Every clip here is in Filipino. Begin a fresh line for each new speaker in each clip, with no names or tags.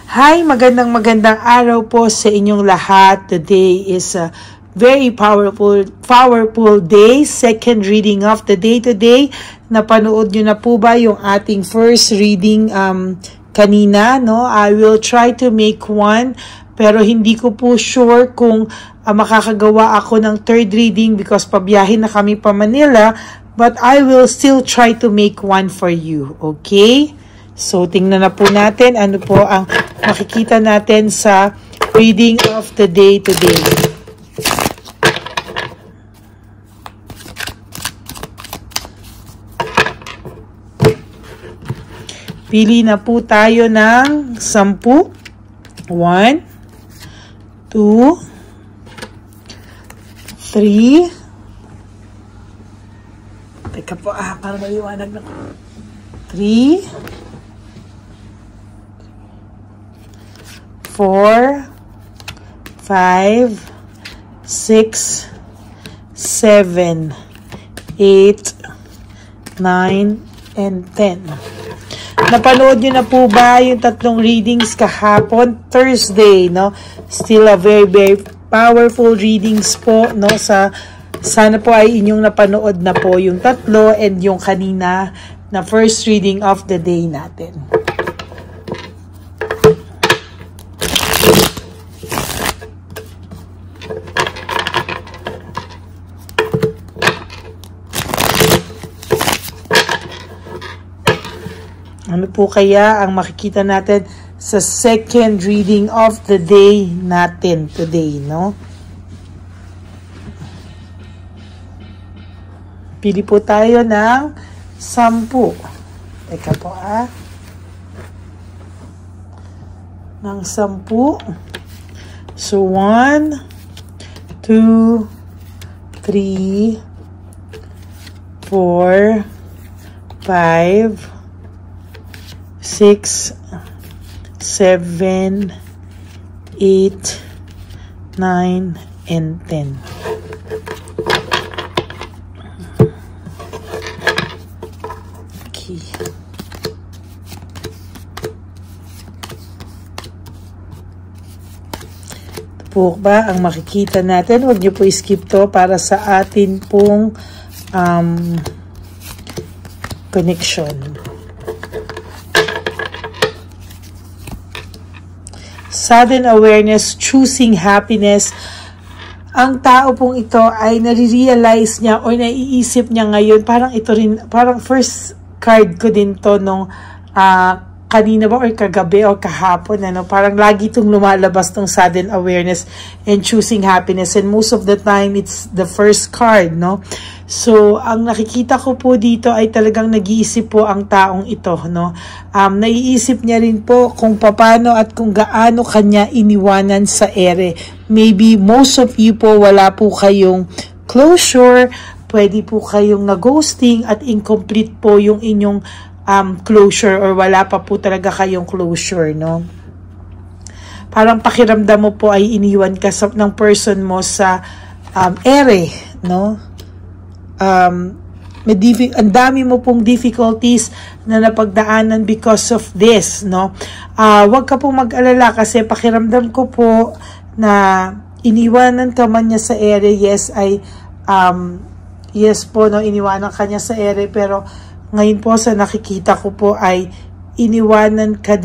Hi, magandang araw po sa inyong lahat. Today is a very powerful day. Second reading of the day today. Napanood nyo na po ba yung ating first reading kanina, no? I will try to make one, pero hindi ko po sure kung makakagawa ako ng third reading because pabiyahin na kami pa Manila, but I will still try to make one for you, okay? So, tingnan na po natin ano po ang makikita natin sa reading of the day today. Pili na po tayo ng 10. 1, 2, 3. Teka po, para maliwanag na. 3, 4, 5, 6, 7, 8, 9, and 10. Napanood nyo na po ba yung tatlong readings kahapon? Thursday, no? Still a very powerful readings po, no? Sana po ay inyong napanood na po yung tatlo and yung kanina na first reading of the day natin. Ano po kaya ang makikita natin sa second reading of the day natin today, no? Pili po tayo ng 10. Teka po, ng 10. So, 1, 2, 3, 4, 5, 6, 7, 8, 9, and 10. Okay. Ito po ba ang makikita natin? Huwag niyo po skip to para sa atin pong connection. Sudden awareness, choosing happiness. Ang tao pong ito ay nare-realize niya o naiisip niya ngayon, parang ito rin, parang first card ko din to nung kanina ba or kagabi o kahapon, ano, parang lagi itong lumalabas tong sudden awareness and choosing happiness, and most of the time it's the first card, no? So, ang nakikita ko po dito ay talagang nag-iisip po ang taong ito, no? Naiisip niya rin po kung paano at kung gaano kanya iniwanan sa ere. Maybe most of you po wala po kayong closure, pwede po kayong na-ghosting at incomplete po yung inyong closure or wala pa po talaga kayong closure, no? Parang pakiramdam mo po ay iniwan ka ng person mo sa ere, no? Ang dami mo pong difficulties na napagdaanan because of this, no? Huwag ka pong mag-alala kasi pakiramdam ko po na iniwanan ka man niya sa ere. Yes, yes po, no, iniwanan ka niya sa ere, pero ngayon po sa nakikita ko po ay iniwanan ka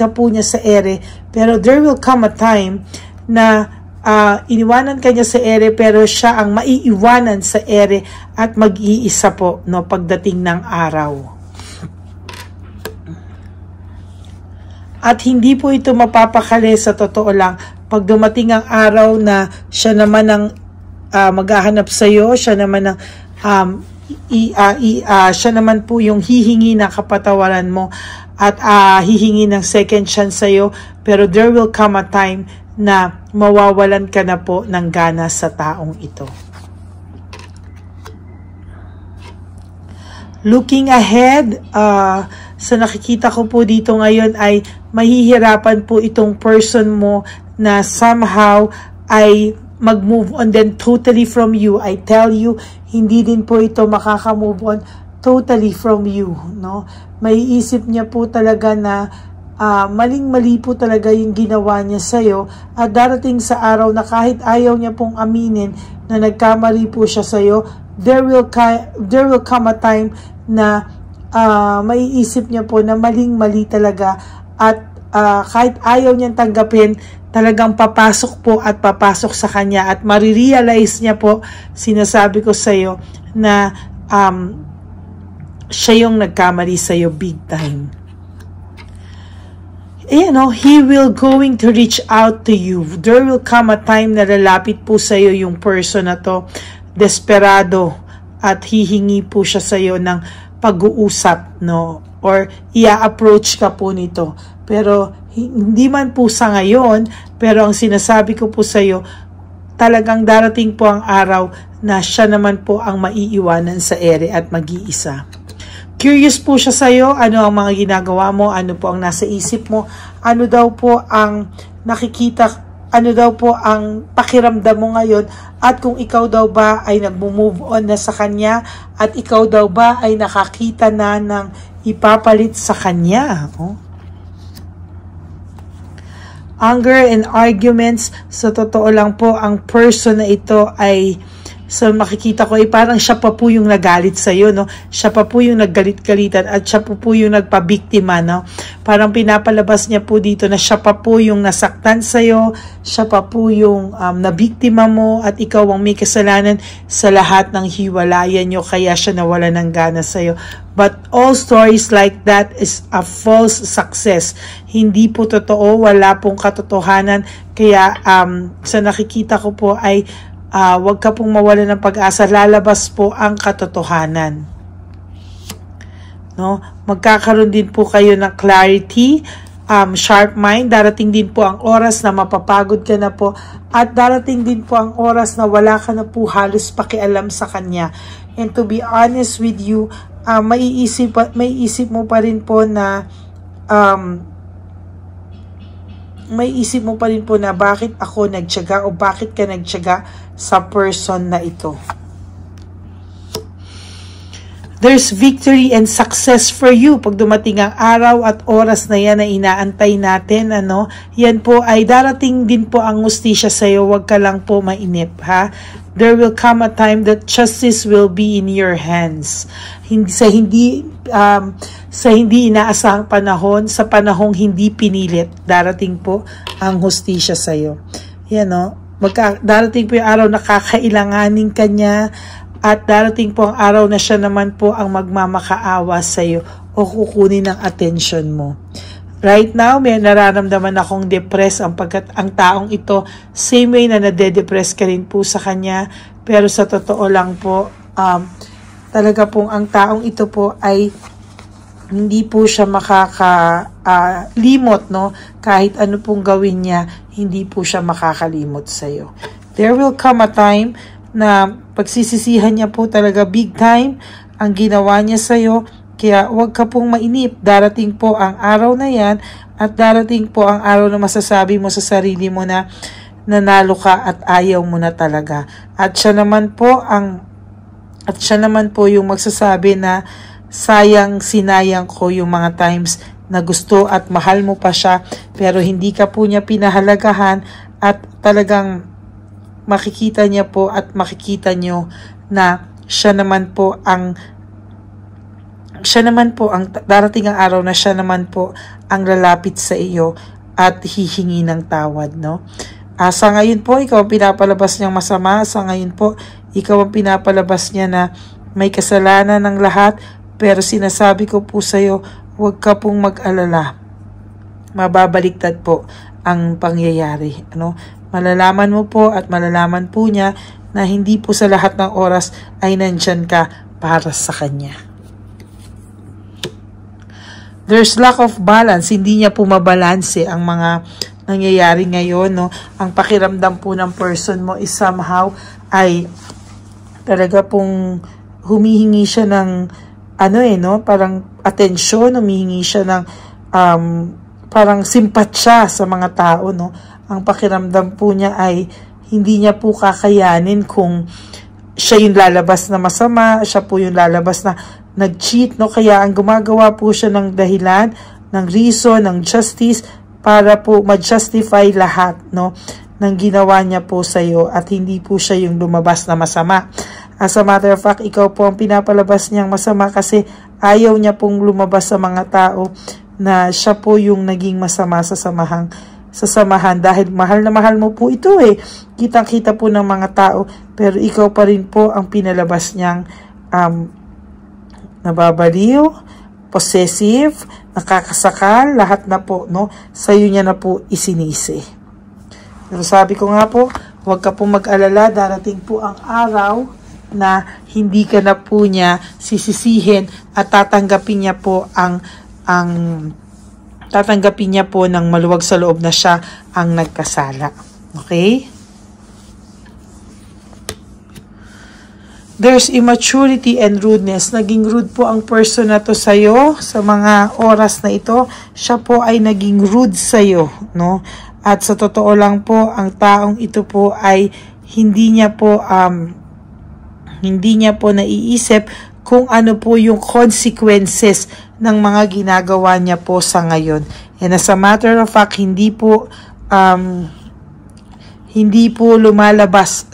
po niya sa ere, pero there will come a time na iniwanan ka niya sa ere pero siya ang maiiwanan sa ere at mag-iisa po, no, pagdating ng araw. At hindi po ito mapapakali sa totoo lang pag dumating ang araw na siya naman ang maghahanap sa iyo, siya naman ang siya naman po yung hihingi ng kapatawaran mo at hihingi ng second chance sa iyo, pero there will come a time na mawawalan ka na po ng gana sa taong ito. Looking ahead, sa nakikita ko po dito ngayon ay mahihirapan po itong person mo na somehow ay mag-move on then totally from you. I tell you, hindi din po ito makaka-move on totally from you, no? May isip niya po talaga na maling-mali po talaga yung ginawa niya sa'yo, at darating sa araw na kahit ayaw niya pong aminin na nagkamali po siya sa'yo, there will come a time na maiisip niya po na maling-mali talaga, at kahit ayaw niyang tanggapin, talagang papasok po at papasok sa kanya, at marirealize niya po, sinasabi ko sa'yo, na siya yung nagkamali sa'yo big time. He will going to reach out to you. There will come a time na lalapit po sa'yo yung person na to, desperado, at hihingi po siya sa'yo ng pag-uusap, no? Or ia-approach ka po nito. Pero hindi man po sa ngayon, pero ang sinasabi ko po sa'yo, talagang darating po ang araw na siya naman po ang maiiwanan sa ere at mag-iisa. Curious po siya sa'yo, ano ang mga ginagawa mo, ano po ang nasa isip mo, ano daw po ang nakikita, ano daw po ang pakiramdam mo ngayon, at kung ikaw daw ba ay nag-move on na sa kanya, at ikaw daw ba ay nakakita na ng ipapalit sa kanya. Anger and arguments, sa totoo lang po, ang person na ito ay, so makikita ko parang siya pa po yung nagalit sa iyo, no? Siya pa po yung naggalit-galitan, at siya po yung nagpabiktima, no? Parang pinapalabas niya po dito na siya pa po yung nasaktan sa iyo, siya pa po yung nabiktima mo, at ikaw ang may kasalanan sa lahat ng hiwalayan niyo, kaya siya nawala ng gana sa iyo. But all stories like that is a false success. Hindi po totoo, wala pong katotohanan. Kaya sa nakikita ko po ay wag ka pong mawala ng pag-asa, lalabas po ang katotohanan. No? Magkakaroon din po kayo ng clarity, sharp mind, darating din po ang oras na mapapagod ka na po, at darating din po ang oras na wala ka na po halos pakialam sa kanya. And to be honest with you, maiisip mo pa rin po na may isip mo pa rin po na bakit ako nagtiyaga o bakit ka nagtiyaga sa person na ito. There's victory and success for you pag dumating ang araw at oras na yan na inaantay natin, yan po ay darating din po ang hustisya sa iyo. Huwag ka lang po mainip, ha? There will come a time that justice will be in your hands. Sa hindi inaasahang panahon, sa panahong hindi pinilit, darating po ang hustisya sa iyo. Yan, darating po yung araw na kakailanganin ka niya, at darating po ang araw na siya naman po ang magmamakaawa sa iyo o kukunin ng attention mo. Right now, may nararamdaman akong depressed ang taong ito, same way na nade-depress ka rin po sa kanya. Pero sa totoo lang po, talaga pong ang taong ito po ay hindi po siya makakalimot, no? Kahit ano pong gawin niya, hindi po siya makakalimot sa iyo. There will come a time na pagsisisihan niya po talaga big time ang ginawa niya sa iyo. Kaya huwag ka pong mainip. Darating po ang araw na yan, at darating po ang araw na masasabi mo sa sarili mo na nanalo ka at ayaw mo na talaga. At siya naman po yung magsasabi na sinayang ko yung mga times na gusto at mahal mo pa siya, pero hindi ka po niya pinahalagahan, at talagang makikita niya po at makikita niyo na siya naman po ang darating ang araw na siya naman po ang lalapit sa iyo at hihingi ng tawad, no? Sa ngayon po, ikaw ang pinapalabas niyang masama. Sa ngayon po, ikaw ang pinapalabas niya na may kasalanan ng lahat. Pero sinasabi ko po sa iyo, huwag ka pong mag-alala. Mababaliktad po ang pangyayari, Malalaman mo po at malalaman po niya na hindi po sa lahat ng oras ay nandyan ka para sa kanya. There's lack of balance. Hindi niya po mabalanse ang mga nangyayari ngayon, Ang pakiramdam po ng person mo is somehow ay talaga pong humihingi siya ng parang atensyon, humihingi siya ng parang simpatsya sa mga tao, Ang pakiramdam po niya ay hindi niya po kakayanin kung siya yung lalabas na masama, siya po yung lalabas na nag-cheat, Kaya ang gumagawa po siya ng dahilan, ng reason, ng justice, para po ma-justify lahat, no, ng ginawa niya po sa iyo, at hindi po siya yung lumabas na masama. As a matter of fact, ikaw po ang pinapalabas niyang masama kasi ayaw niya pong lumabas sa mga tao na siya po yung naging masama sa samahan, dahil mahal na mahal mo po ito eh. Kitang-kita po ng mga tao, pero ikaw pa rin po ang pinalabas niyang nababaliw, possessive, nakakasakal, lahat na po, no? Sa'yo niya na po isinisi. Pero sabi ko nga po, huwag ka po mag-alala, darating po ang araw na hindi ka na po niya sisisihin at tatanggapin niya po tatanggapin niya po ng maluwag sa loob na siya ang nagkasala. Okay? There's immaturity and rudeness. Naging rude po ang person na to sa'yo sa mga oras na ito. Siya po ay naging rude sa'yo, no? At sa totoo lang po, ang taong ito po ay hindi niya po naiisip kung ano po yung consequences ng mga ginagawa niya po sa ngayon. And as a matter of fact, hindi po lumalabas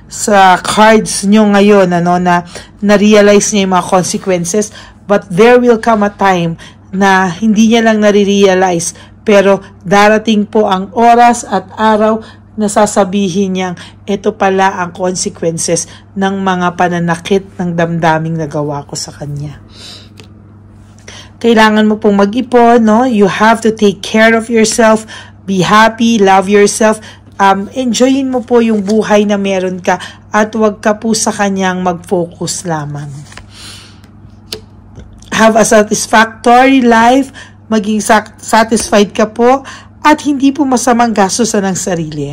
sa cards nyo ngayon, ano, na na-realize niya yung mga consequences, but there will come a time na hindi niya lang nare-realize, pero darating po ang oras at araw na sasabihin niyang ito pala ang consequences ng mga pananakit ng damdaming nagawa ko sa kanya. Kailangan mo pong mag-ipon, no? You have to take care of yourself, be happy, love yourself, enjoyin mo po yung buhay na meron ka, at wag ka po sa kanyang mag-focus lamang. Have a satisfactory life, maging satisfied ka po, at hindi po masamang gastusan ng sarili.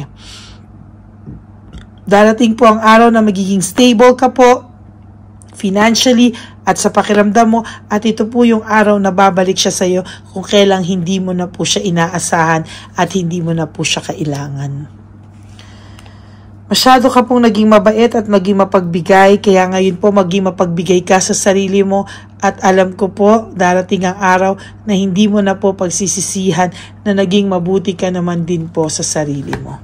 Darating po ang araw na magiging stable ka po, financially at sa pakiramdam mo, at ito po yung araw na babalik siya sa iyo kung kailang hindi mo na po siya inaasahan at hindi mo na po siya kailangan. Masyado ka pong naging mabait at maging mapagbigay, kaya ngayon po maging mapagbigay ka sa sarili mo, at alam ko po darating ang araw na hindi mo na po pagsisisihan na naging mabuti ka naman din po sa sarili mo.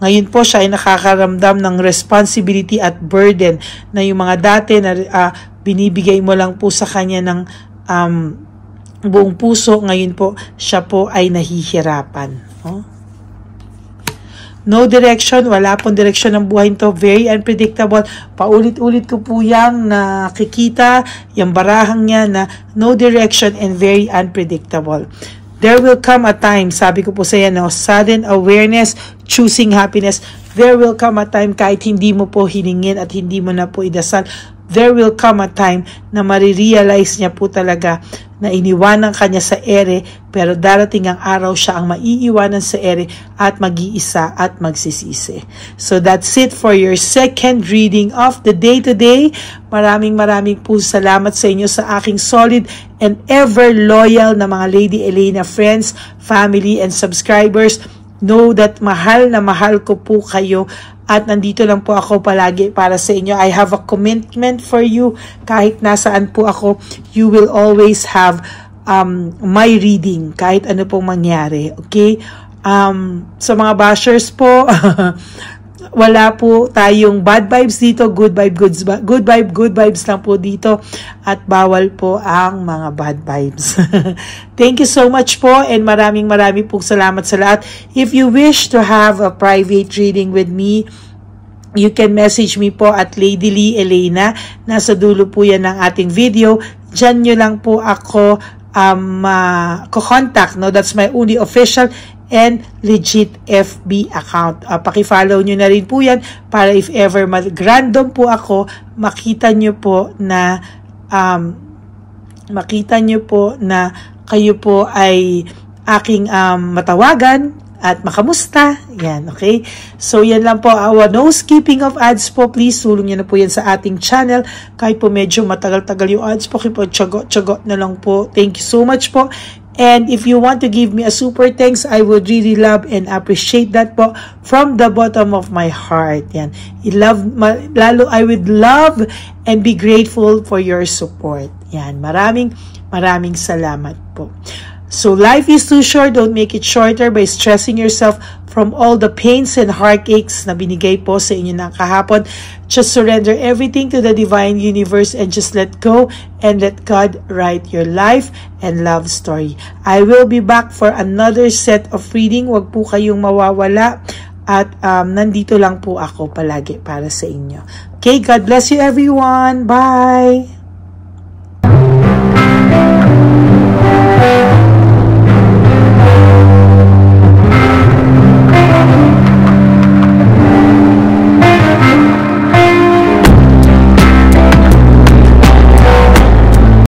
Ngayon po siya ay nakakaramdam ng responsibility at burden na yung mga dati na binibigay mo lang po sa kanya ng buong puso, ngayon po siya po ay nahihirapan. No direction, wala pong direksyon ng buhay nito, very unpredictable. Paulit-ulit ko po yung nakikita, yung barahang niya na no direction and very unpredictable. There will come a time, sabi ko po sa yan, no, sudden awareness, choosing happiness. There will come a time kahit hindi mo po hilingin at hindi mo na po idasal. There will come a time na marirealize niya po talaga na iniwanan kanya sa ere, pero darating ang araw siya ang maiiwanan sa ere at mag-iisa at magsisisi. So that's it for your second reading of the day today. Maraming po salamat sa inyo, sa aking solid and ever loyal na mga Lady Elena friends, family, and subscribers. Know that mahal na mahal ko po kayo, at nandito lang po ako palagi para sa inyo. I have a commitment for you. Kahit nasaan po ako, you will always have my reading, kahit ano pong mangyari. Okay? Sa mga bashers po, wala po tayong bad vibes dito. Good vibes lang po dito. At bawal po ang mga bad vibes. Thank you so much po, and maraming pong salamat sa lahat. If you wish to have a private reading with me, you can message me po at Lady Lee Elena. Nasa dulo po yan ng ating video. Diyan nyo lang po ako contact. No? That's my only official and legit FB account. Paki-follow nyo na rin po yan para if ever mag-random po ako, makita nyo po na kayo po ay aking matawagan at makamusta. Yan, okay? So, yan lang po. No skipping of ads po. Please, tulong nyo na po yan sa ating channel. Kahit po medyo matagal-tagal yung ads po, tsagot na lang po. Thank you so much po. And if you want to give me a super thanks, I would really love and appreciate that po from the bottom of my heart. Yan. I would love and be grateful for your support. Yan. Maraming Maraming salamat po. So life is too short. Don't make it shorter by stressing yourself from all the pains and heartaches na binigay po sa inyo ng kahapon. Just surrender everything to the divine universe and just let go and let God write your life and love story. I will be back for another set of reading. Huwag po kayong mawawala. At nandito lang po ako palagi para sa inyo. Okay, God bless you everyone. Bye!